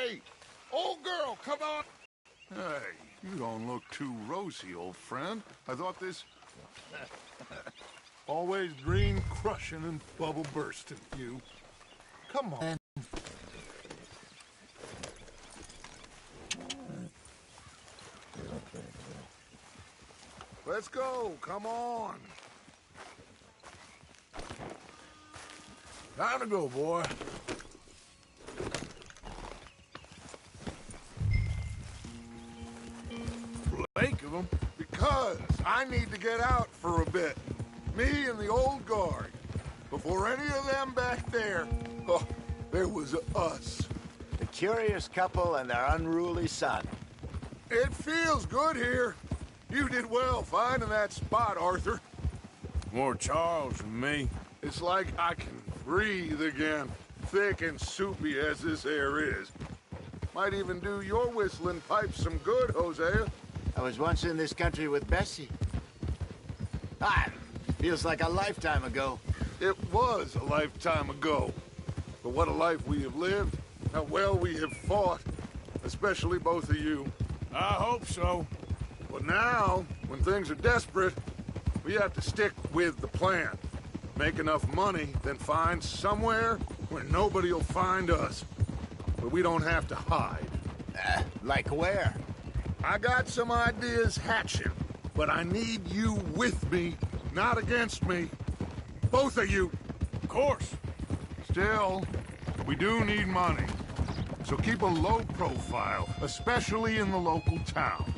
Hey, old girl, come on. Hey, you don't look too rosy, old friend. I thought this... Always green crushing and bubble bursting, you. Come on. Let's go, come on. Time to go, boy. Lake of them? Because I need to get out for a bit. Me and the old guard. Before any of them back there, oh, there was us. The curious couple and their unruly son. It feels good here. You did well finding that spot, Arthur. More Charles than me. It's like I can breathe again, thick and soupy as this air is. Might even do your whistling pipes some good, Hosea. I was once in this country with Bessie. Feels like a lifetime ago. It was a lifetime ago. But what a life we have lived. How well we have fought. Especially both of you. I hope so. But now, when things are desperate, we have to stick with the plan. Make enough money, then find somewhere where nobody will find us. Where we don't have to hide. Like where? I got some ideas hatching, but I need you with me, not against me. Both of you. Of course. Still, we do need money. So keep a low profile, especially in the local town.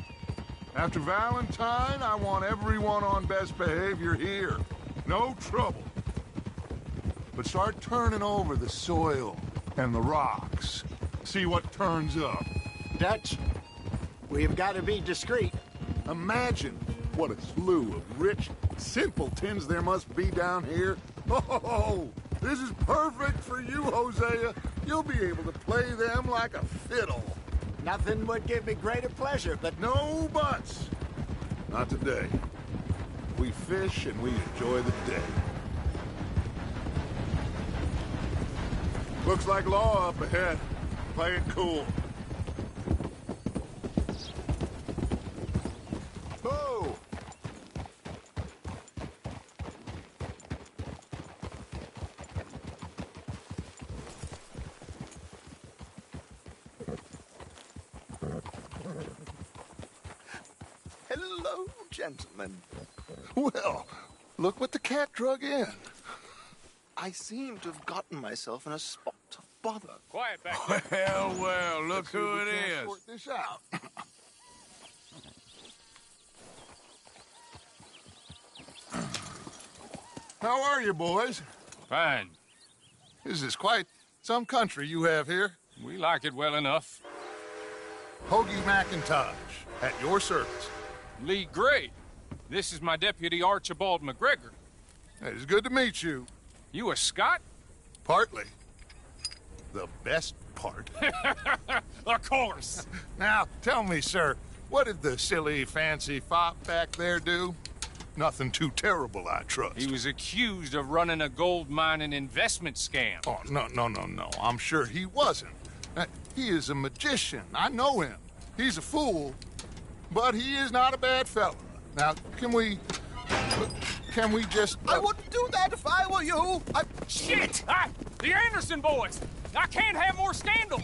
After Valentine, I want everyone on best behavior here. No trouble. But start turning over the soil and the rocks. See what turns up. Dutch, we've got to be discreet. Imagine what a slew of rich simpletons there must be down here. Oh, this is perfect for you, Hosea. You'll be able to play them like a fiddle. Nothing would give me greater pleasure, but No buts. Not today. We fish and we enjoy the day. Looks like law up ahead. Play it cool. Oh! Hello, gentlemen. Well, look what the cat drug in. I seem to have gotten myself in a spot of bother. Quiet back there. Well, look who it is. Sort this out. How are you, boys? Fine. This is quite some country you have here. We like it well enough. Hoagie McIntosh, at your service. Lee Gray. This is my deputy Archibald McGregor. It's good to meet you. You a Scot? Partly. The best part. Of course. Now, tell me, sir, what did the silly, fancy fop back there do? Nothing too terrible, I trust. He was accused of running a gold mining investment scam. Oh, no. I'm sure he wasn't. He is a magician. I know him. He's a fool, but he is not a bad fella. Now, can we just... I wouldn't do that if I were you. Shit! The Anderson boys! I can't have more scandal!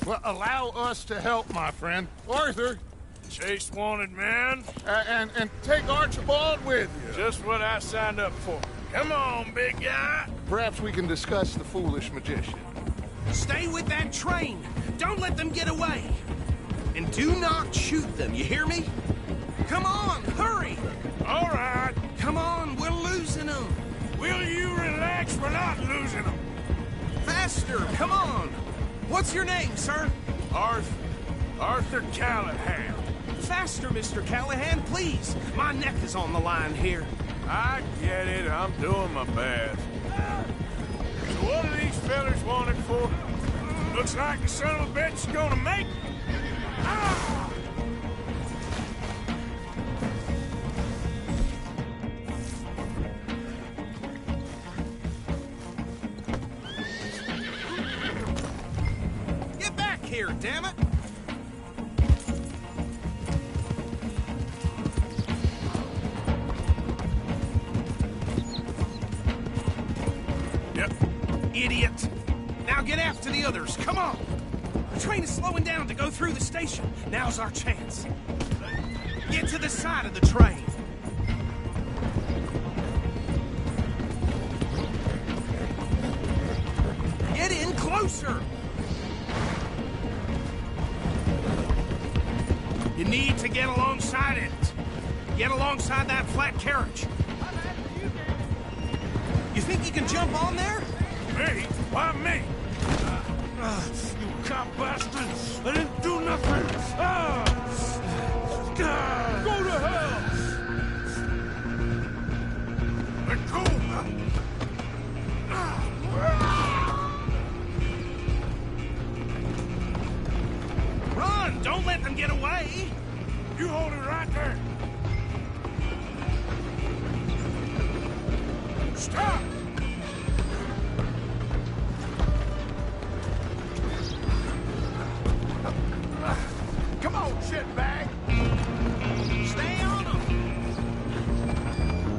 Well, allow us to help, my friend. Arthur, Chase wanted man. and take Archibald with you. Just what I signed up for. Come on, big guy. Perhaps we can discuss the foolish magician. Stay with that train. Don't let them get away. And do not shoot them, you hear me? Come on, hurry! All right. Come on, we're losing them. Will you relax? We're not losing them. Faster, come on. What's your name, sir? Arthur Callahan. Faster, Mr. Callahan, please. My neck is on the line here. I get it. I'm doing my best. So what are these fellas wanted for? Looks like the son of a bitch is gonna make it. Ah! here, damn it! Yep. Idiot! Now get after the others, come on! The train is slowing down to go through the station. Now's our chance. Get to the side of the train. Get in closer! You need to get alongside it. Get alongside that flat carriage. You think you can jump on there? Me? Why me? You cop bastard! I didn't do nothing! Go to hell! Let go! Run! Don't let them get away! You hold it right there! Stop! Come on, shitbag! Stay on them!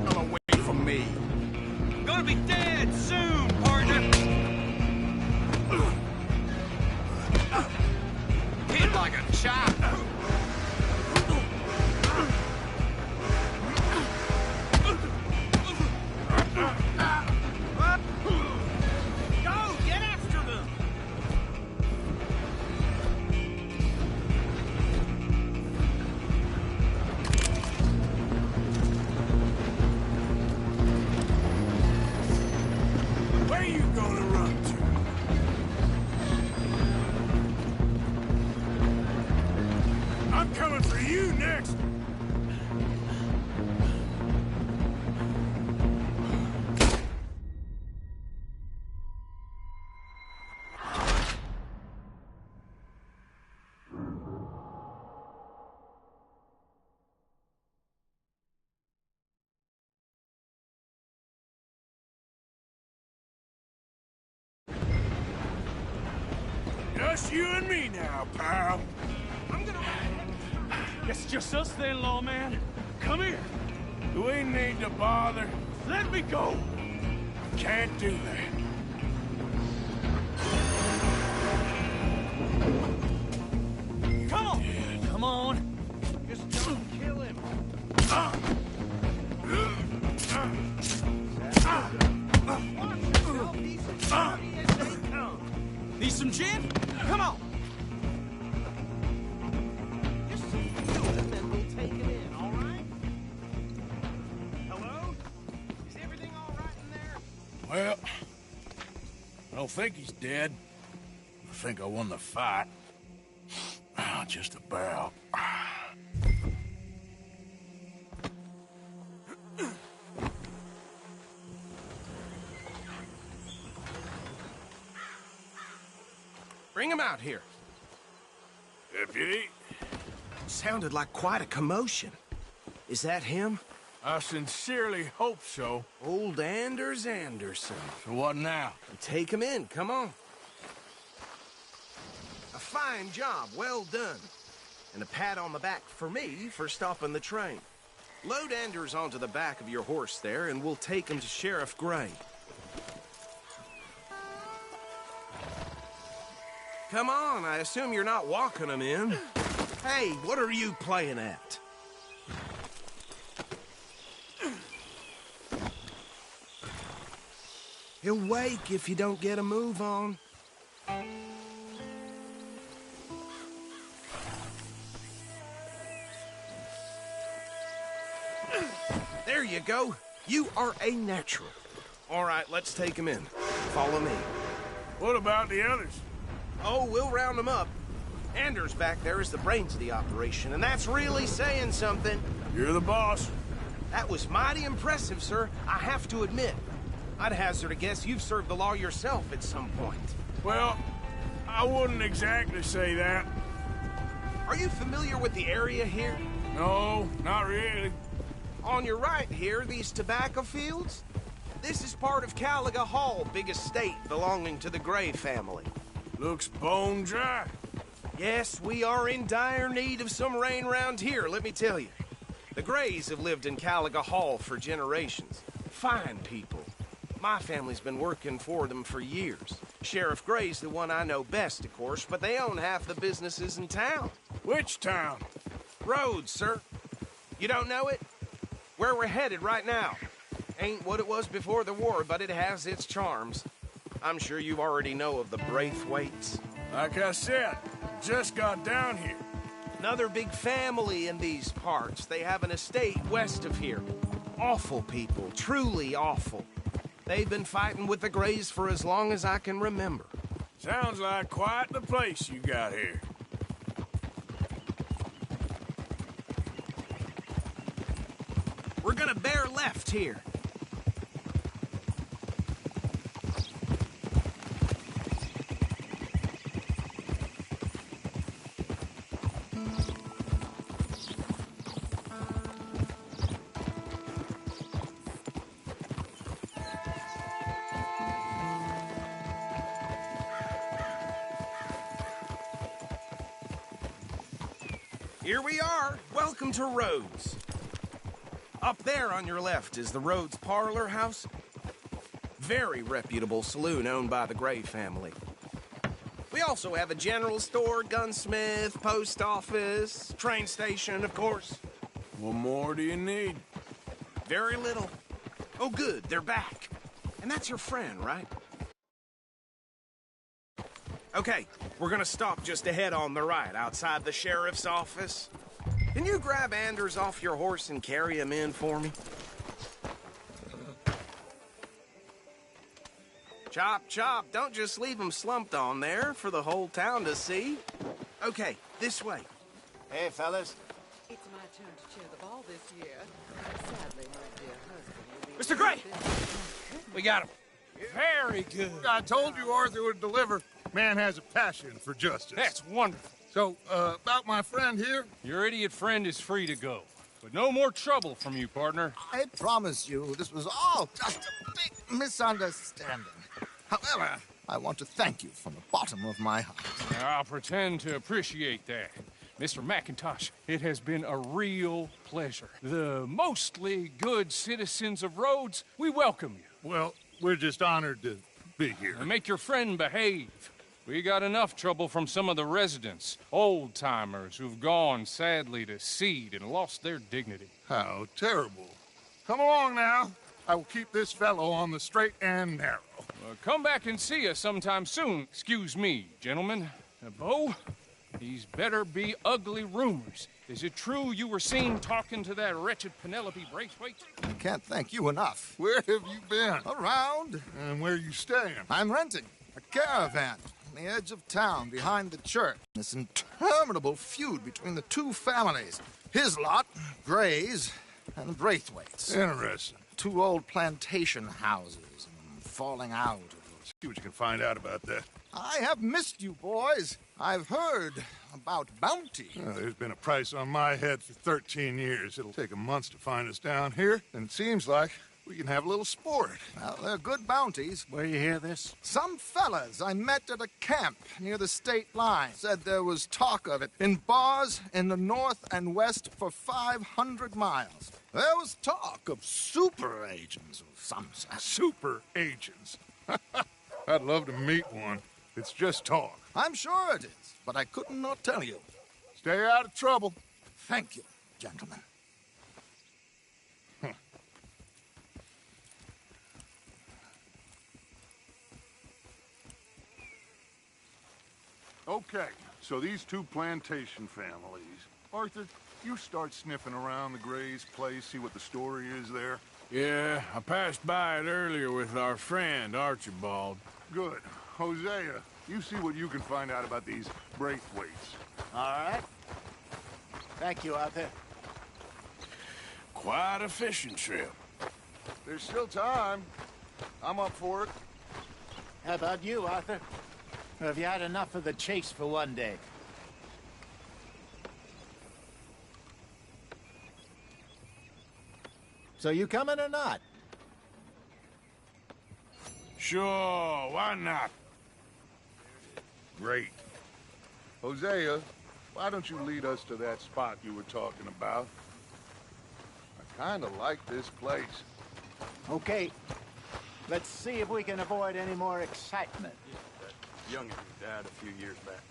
Come away from me. Gonna be dead soon, partner! Hit like a chop! Go! Get after them! Where you gonna run to? I'm coming for you next! Just you and me now, pal. I'm gonna... It's just us then, lawman. Come here. Do we need to bother? Let me go. Can't do that. Come on. Come on. Just don't kill him. Watch yourself, he's as dirty as they come. Need some gin? Come on. Just so you know him, and we'll take him in, all right? Hello? Is everything all right in there? Well, I don't think he's dead. I think I won the fight. Just about. Bring him out here. Deputy, Sounded like quite a commotion. Is that him? I sincerely hope so. Old Anders Anderson. So what now? Take him in, come on. A fine job, well done. And a pat on the back for me for stopping the train. Load Anders onto the back of your horse there, and we'll take him to Sheriff Gray. Come on, I assume you're not walking him in. Hey, what are you playing at? He'll wake if you don't get a move on. There you go. You are a natural. All right, let's take him in. Follow me. What about the others? Oh, we'll round them up. Anders back there is the brains of the operation, and that's really saying something. You're the boss. That was mighty impressive, sir. I have to admit. I'd hazard a guess you've served the law yourself at some point. Well, I wouldn't exactly say that. Are you familiar with the area here? No, not really. On your right here, these tobacco fields? This is part of Caliga Hall, big estate belonging to the Gray family. Looks bone dry. Yes, we are in dire need of some rain round here, let me tell you. The Grays have lived in Caliga Hall for generations. Fine people. My family's been working for them for years. Sheriff Gray's the one I know best, of course, but they own half the businesses in town. Which town? Rhodes, sir. You don't know it? Where we're headed right now. Ain't what it was before the war, but it has its charms. I'm sure you already know of the Braithwaites. Like I said, just got down here. Another big family in these parts. They have an estate west of here. Awful people, truly awful. They've been fighting with the Grays for as long as I can remember. Sounds like quite the place you got here. We're gonna bear left here. Here we are. Welcome to Rhodes. Up there on your left is the Rhodes Parlor House. Very reputable saloon owned by the Gray family. We also have a general store, gunsmith, post office, train station, of course. What more do you need? Very little. Oh, good, they're back. And that's your friend, right? Okay, we're gonna stop just ahead on the right, outside the sheriff's office. Can you grab Anders off your horse and carry him in for me? Chop, chop, don't just leave him slumped on there for the whole town to see. Okay, this way. Hey, fellas. It's my turn to chair the ball this year. Sadly, my dear husband will be... Mr. Gray! We got him. Very good. I told you Arthur would deliver. Man has a passion for justice. That's wonderful. So, about my friend here? Your idiot friend is free to go. But no more trouble from you, partner. I promise you this was all just a big misunderstanding. However, I want to thank you from the bottom of my heart. I'll pretend to appreciate that. Mr. McIntosh, it has been a real pleasure. The mostly good citizens of Rhodes, we welcome you. Well, we're just honored to be here. And make your friend behave. We got enough trouble from some of the residents, old-timers who've gone, sadly, to seed and lost their dignity. How terrible. Come along now. I will keep this fellow on the straight and narrow. Come back and see us sometime soon. Excuse me, gentlemen. Bo, these better be ugly rumors. Is it true you were seen talking to that wretched Penelope Braithwaite? I can't thank you enough. Where have you been? Around. And where you staying? I'm renting a caravan on the edge of town behind the church. This interminable feud between the two families. His lot, Gray's, and the Braithwaites. Interesting. Two old plantation houses and falling out. See what you can find out about that. I have missed you, boys. I've heard about bounty. There's been a price on my head for 13 years. It'll take a month to find us down here, and it seems like we can have a little sport. Well, they're good bounties. Where you hear this? Some fellas I met at a camp near the state line said there was talk of it in bars in the north and west for 500 miles. There was talk of super agents of some sort. Super agents. I'd love to meet one. It's just talk. I'm sure it is, but I could not tell you. Stay out of trouble. Thank you, gentlemen. Okay, so these two plantation families. Arthur, you start sniffing around the Gray's place, see what the story is there. Yeah, I passed by it earlier with our friend, Archibald. Good. Hosea, you see what you can find out about these Braithwaites. All right. Thank you, Arthur. Quite a fishing trip. There's still time. I'm up for it. How about you, Arthur? Or have you had enough of the chase for one day? So you coming or not? Sure, why not? Great. Hosea, why don't you lead us to that spot you were talking about? I kind of like this place. Okay. Let's see if we can avoid any more excitement. That youngin' who died a few years back.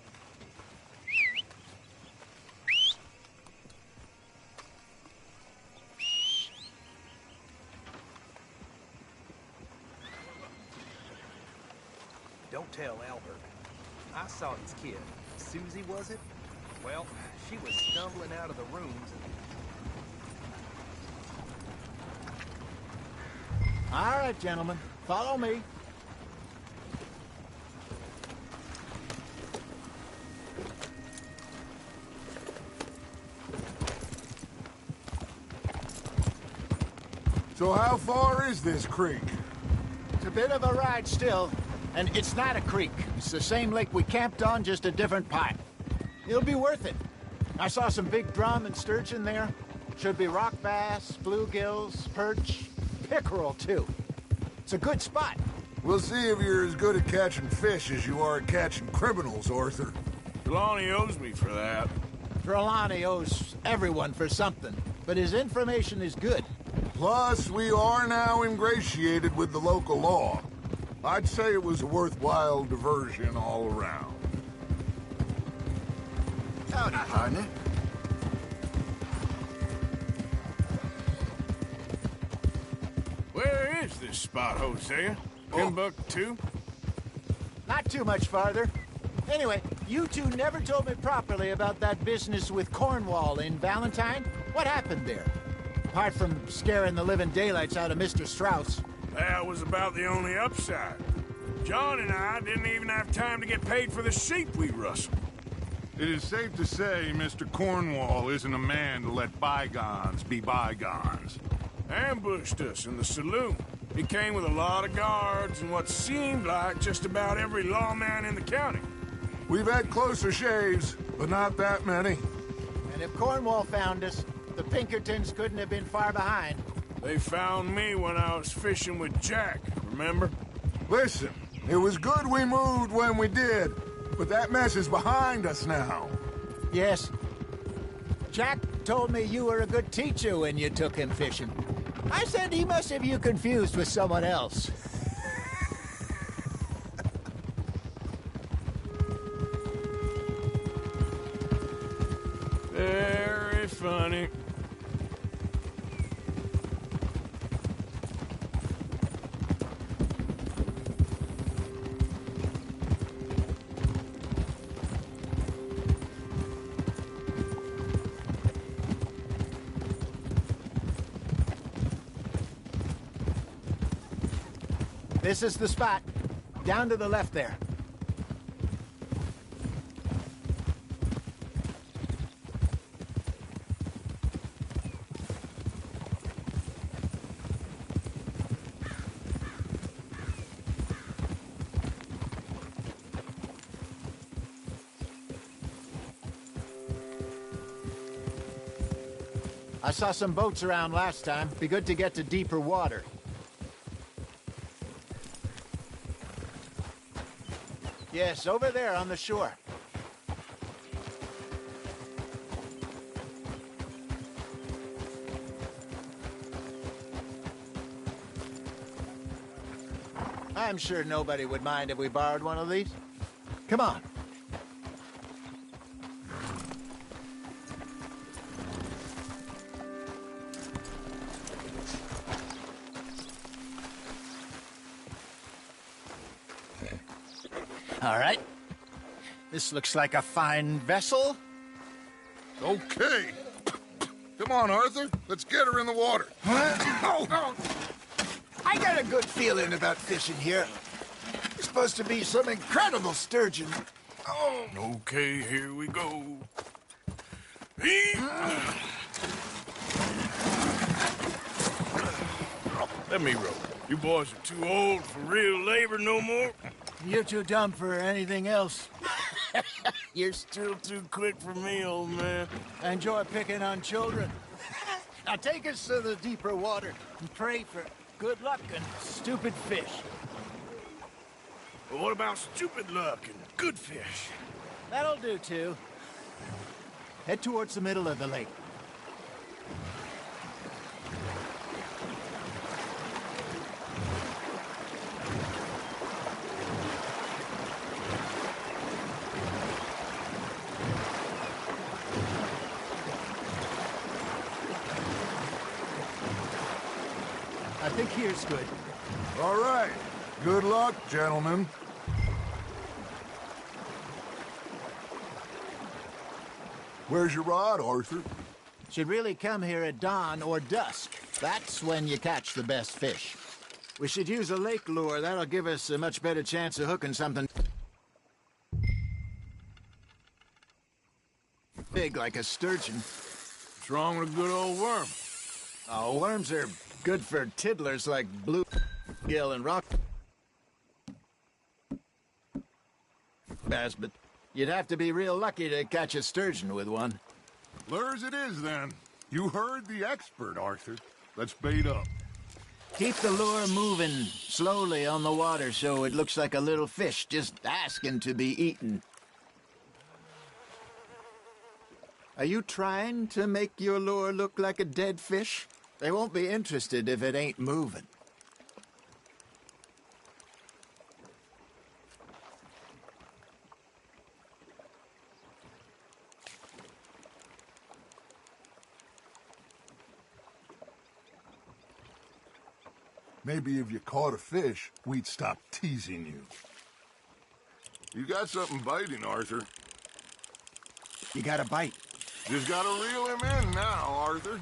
Don't tell Albert. I saw his kid. Susie, was it? Well, she was stumbling out of the rooms and... All right, gentlemen. Follow me. So how far is this creek? It's a bit of a ride still. And it's not a creek. It's the same lake we camped on, just a different part. It'll be worth it. I saw some big drum and sturgeon there. Should be rock bass, bluegills, perch, pickerel, too. It's a good spot. We'll see if you're as good at catching fish as you are at catching criminals, Arthur. Trelawney owes me for that. Trelawney owes everyone for something, but his information is good. Plus, we are now ingratiated with the local law. I'd say it was a worthwhile diversion all around. Howdy, partner. Where is this spot, Hosea? Timbuktu? Not too much farther. Anyway, you two never told me properly about that business with Cornwall in Valentine. What happened there? Apart from scaring the living daylights out of Mr. Strauss. That was about the only upside. John and I didn't even have time to get paid for the sheep we rustled. It is safe to say Mr. Cornwall isn't a man to let bygones be bygones. Ambushed us in the saloon. He came with a lot of guards and what seemed like just about every lawman in the county. We've had closer shaves, but not that many. And if Cornwall found us, the Pinkertons couldn't have been far behind. They found me when I was fishing with Jack, remember? Listen, it was good we moved when we did, but that mess is behind us now. Yes. Jack told me you were a good teacher when you took him fishing. I said he must have you confused with someone else. Very funny. This is the spot. Down to the left there. I saw some boats around last time. Be good to get to deeper water. Yes, over there on the shore. I'm sure nobody would mind if we borrowed one of these. Come on. All right. This looks like a fine vessel. Okay. Come on, Arthur. Let's get her in the water. Oh. I got a good feeling about fishing here. It's supposed to be some incredible sturgeon. Oh. Okay, here we go. Let me row. You boys are too old for real labor no more. You're too dumb for anything else. You're still too quick for me, old man. I enjoy picking on children. Now take us to the deeper water and pray for good luck and stupid fish. But what about stupid luck and good fish? That'll do, too. Head towards the middle of the lake. I think here's good. All right. Good luck, gentlemen. Where's your rod, Arthur? Should really come here at dawn or dusk. That's when you catch the best fish. We should use a lake lure. That'll give us a much better chance of hooking something big like a sturgeon. What's wrong with a good old worm? Oh, worms are good for tiddlers like bluegill and rock bass, but you'd have to be real lucky to catch a sturgeon with one. Lures it is, then. You heard the expert, Arthur. Let's bait up. Keep the lure moving slowly on the water so it looks like a little fish just asking to be eaten. Are you trying to make your lure look like a dead fish? They won't be interested if it ain't moving. Maybe if you caught a fish, we'd stop teasing you. You got something biting, Arthur. You got a bite. Just gotta reel him in now, Arthur.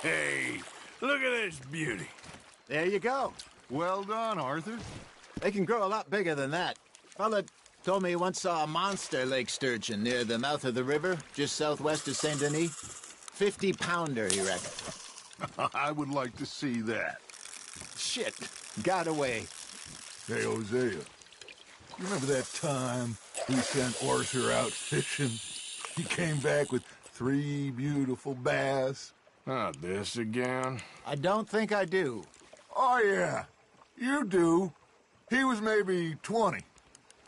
Hey, look at this beauty. There you go. Well done, Arthur. They can grow a lot bigger than that. Fella told me he once saw a monster lake sturgeon near the mouth of the river, just southwest of Saint Denis. 50-pounder, he reckoned. I would like to see that. Shit, got away. Hey, Hosea, you remember that time we sent Arthur out fishing? He came back with 3 beautiful bass. Not this again. I don't think I do. Oh, yeah, you do. He was maybe 20,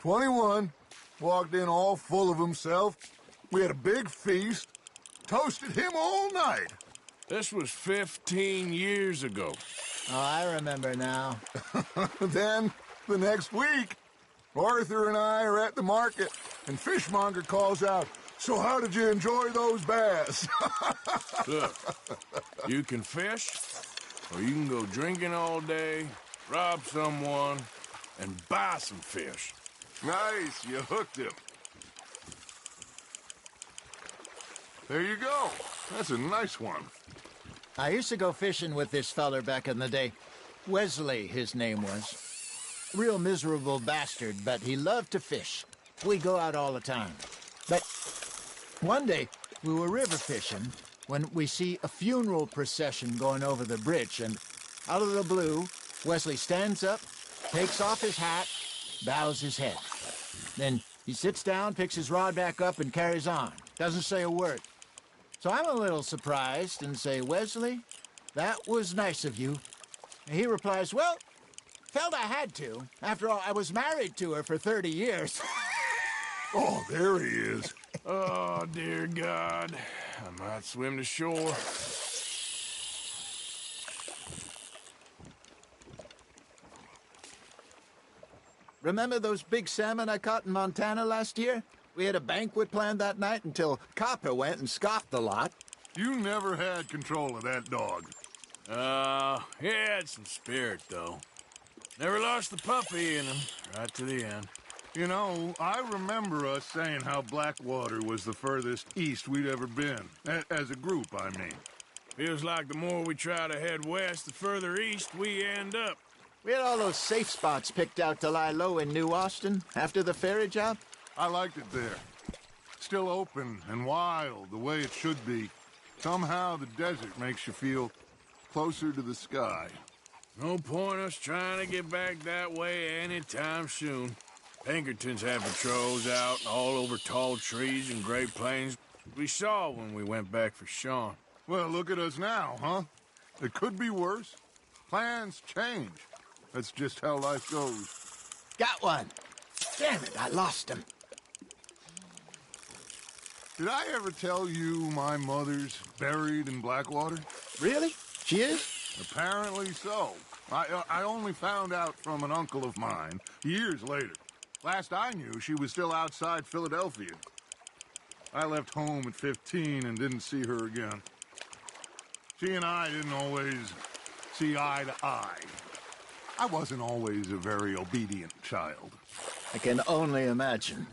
21, walked in all full of himself. We had a big feast, toasted him all night. This was 15 years ago. Oh, I remember now. Then, the next week, Arthur and I are at the market, and Fishmonger calls out, "So how did you enjoy those bass?" Look, you can fish, or you can go drinking all day, rob someone, and buy some fish. Nice, you hooked him. There you go. That's a nice one. I used to go fishing with this feller back in the day. Wesley, his name was. Real miserable bastard, but he loved to fish. We'd go out all the time. But one day, we were river fishing when we see a funeral procession going over the bridge, and out of the blue, Wesley stands up, takes off his hat, bows his head. Then he sits down, picks his rod back up, and carries on. Doesn't say a word. So I'm a little surprised and say, "Wesley, that was nice of you." And he replies, "Well, felt I had to. After all, I was married to her for 30 years. Oh, there he is. Oh, dear God. I might swim to shore. Remember those big salmon I caught in Montana last year? We had a banquet planned that night until Copper went and scoffed the lot. You never had control of that dog. He had some spirit, though. Never lost the puppy in him, right to the end. You know, I remember us saying how Blackwater was the furthest east we'd ever been. As a group, I mean. Feels like the more we try to head west, the further east we end up. We had all those safe spots picked out to lie low in New Austin after the ferry job. I liked it there. Still open and wild, the way it should be. Somehow the desert makes you feel closer to the sky. No point us trying to get back that way anytime soon. Pinkertons had patrols out all over tall trees and Great Plains. We saw when we went back for Sean. Well, look at us now, huh? It could be worse. Plans change. That's just how life goes. Got one. Damn it, I lost him. Did I ever tell you my mother's buried in Blackwater? Really? She is? Apparently so. I only found out from an uncle of mine years later. Last I knew, she was still outside Philadelphia. I left home at 15 and didn't see her again. She and I didn't always see eye to eye. I wasn't always a very obedient child. I can only imagine.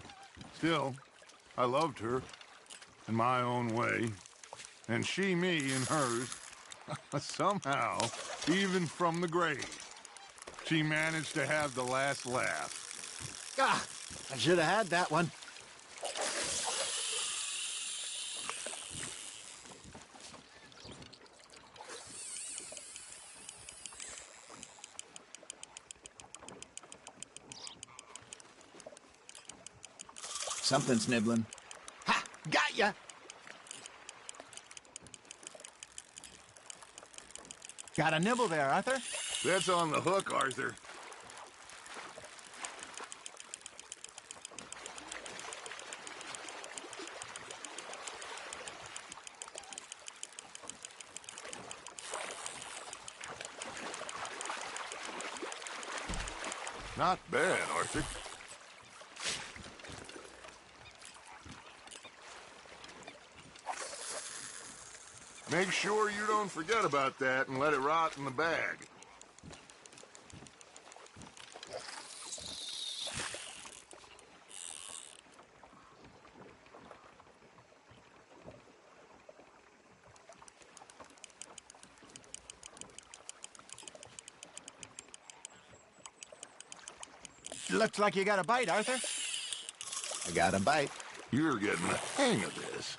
Still, I loved her in my own way, and she me in hers. Somehow, even from the grave, she managed to have the last laugh. Ah, I should have had that one. Something's nibbling. Ha! Got ya! Got a nibble there, Arthur. That's on the hook, Arthur. Not bad, Arthur. Make sure you don't forget about that and let it rot in the bag. Looks like you got a bite, Arthur. I got a bite. You're getting the hang of this.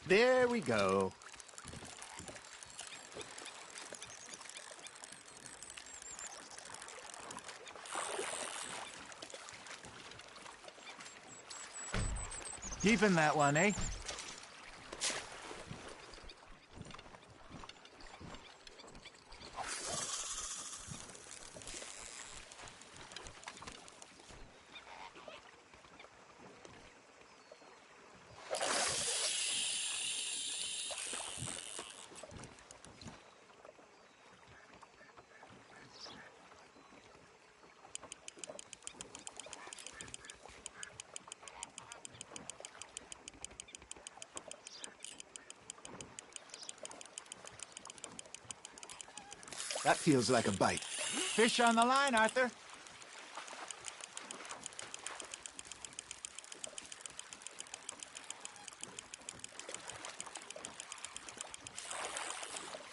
There we go. Keeping that one, eh? That feels like a bite. Fish on the line, Arthur.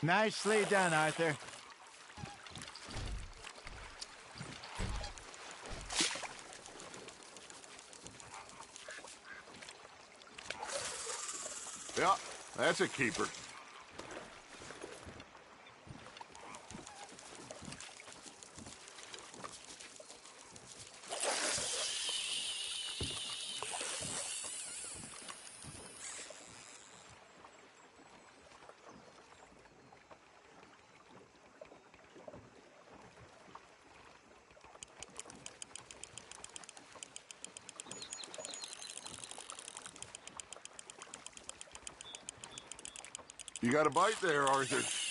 Nicely done, Arthur. Yeah, that's a keeper. You got a bite there, Arthur.